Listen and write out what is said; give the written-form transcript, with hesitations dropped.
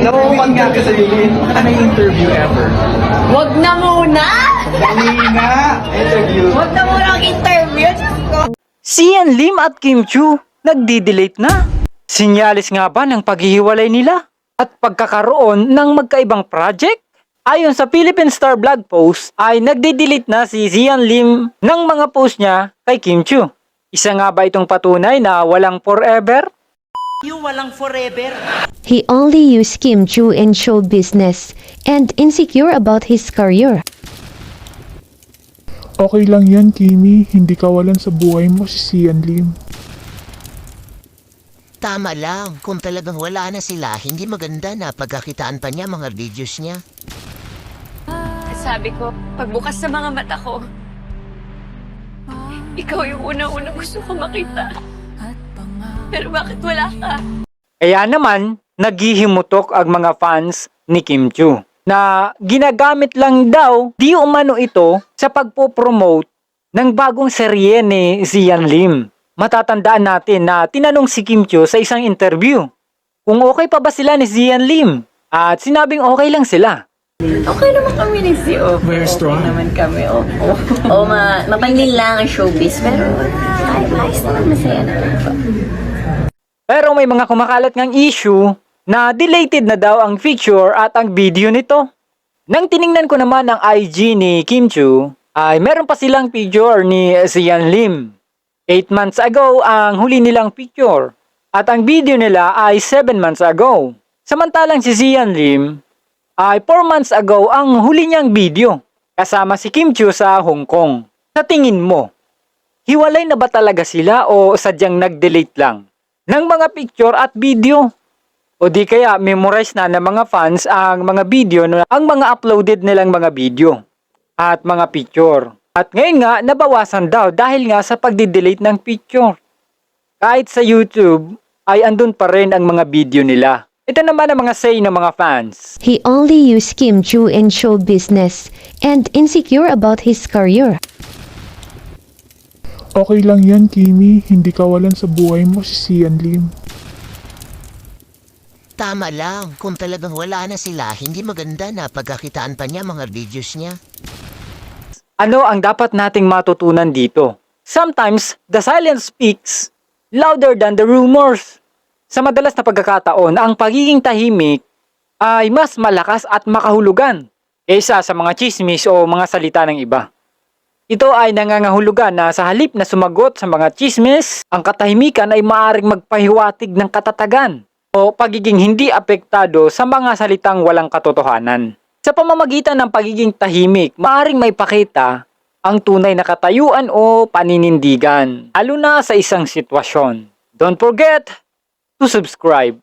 Nakukuman nga ka sa Lilin. Ano yung interview ever? Wag na muna! Dali nga! Interview. Wag na muna ang interview. Diyos ko. Sian Lim at Kim Chu nagdi-delete na. Sinyalis nga ba ng paghihiwalay nila at pagkakaroon ng magkaibang project? Ayon sa Philippine Star blog post ay nagdi-delete na si Sian Lim ng mga post niya kay Kim Chu. Isa nga ba itong patunay na walang forever? Yung walang forever. He only used Kim Chu in show business and insecure about his career. Okay lang yan, Kimi. Hindi kawalan sa buhay mo si Sian Lim. Tama lang. Kung talagang wala na sila, hindi maganda na pagkakitaan pa niya mga videos niya. Sabi ko, pagbukas sa mga mata ko, ikaw yung unang-unang gusto ko makita. Pero bakit wala ka? Kaya naman, naghihimutok ang mga fans ni Kim Chu na ginagamit lang daw di umano ito sa pagpo-promote ng bagong serye ni Sian Lim. Matatandaan natin na tinanong si Kim Chu sa isang interview kung okay pa ba sila ni Sian Lim at sinabing okay lang sila. Okay naman kami ni CEO. Very strong. Okay naman kami, opo. O, mapangil lang ang showbiz, pero ayos naman, masaya naman po. Pero may mga kumakalat ngang issue na deleted na daw ang picture at ang video nito. Nang tiningnan ko naman ang IG ni Kim Chu, ay meron pa silang picture ni Sian Lim. 8 months ago ang huli nilang picture at ang video nila ay 7 months ago. Samantalang si Sian Lim ay 4 months ago ang huli niyang video kasama si Kim Chu sa Hong Kong. Sa tingin mo, hiwalay na ba talaga sila o sadyang nag-delete lang ng mga picture at video? O di kaya memorize na ng mga fans ang mga video na ang mga uploaded nilang mga video at mga picture. At ngayon nga, nabawasan daw dahil nga sa pagdi-delete ng picture. Kahit sa YouTube, ay andun pa rin ang mga video nila. Ito naman ang mga say ng mga fans. He only used Kim Chu in show business and insecure about his career. Okay lang yan, Kimi. Hindi kawalan sa buhay mo si Sian Lim. Tama lang. Kung talagang wala na sila, hindi maganda na pagkakitaan pa niya mga videos niya. Ano ang dapat nating matutunan dito? Sometimes, the silence speaks louder than the rumors. Sa madalas na pagkakataon, ang pagiging tahimik ay mas malakas at makahulugan kaysa sa mga chismis o mga salita ng iba. Ito ay nangangahulugan na sa halip na sumagot sa mga chismis, ang katahimikan ay maaaring magpahiwatig ng katatagan o pagiging hindi apektado sa mga salitang walang katotohanan. Sa pamamagitan ng pagiging tahimik, maaaring may pakita ang tunay na katayuan o paninindigan, lalo na sa isang sitwasyon. Don't forget to subscribe.